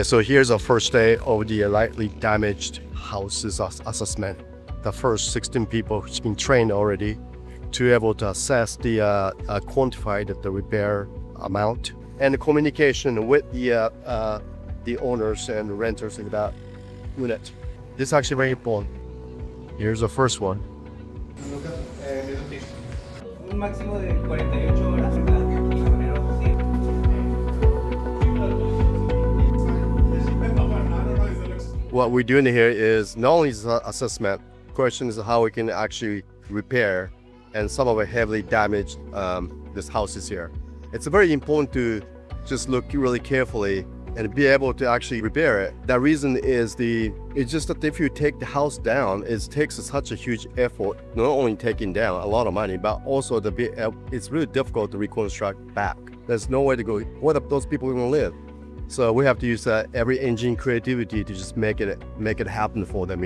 So here's our first day of the lightly damaged houses assessment. The first 16 people who's been trained already to be able to assess the quantify the repair amount and the communication with the owners and renters in that unit. This is actually very important. Here's the first one. Un máximo de 48 horas. What we're doing here is not only is assessment, question is how we can actually repair and some of it heavily damaged this houses here. It's very important to just look really carefully and be able to actually repair it. The reason is it's just that if you take the house down, it takes such a huge effort, not only taking down a lot of money, but also it's really difficult to reconstruct back. There's no way to go. What are those people going to live? So we have to use every engine creativity to just make it happen for them,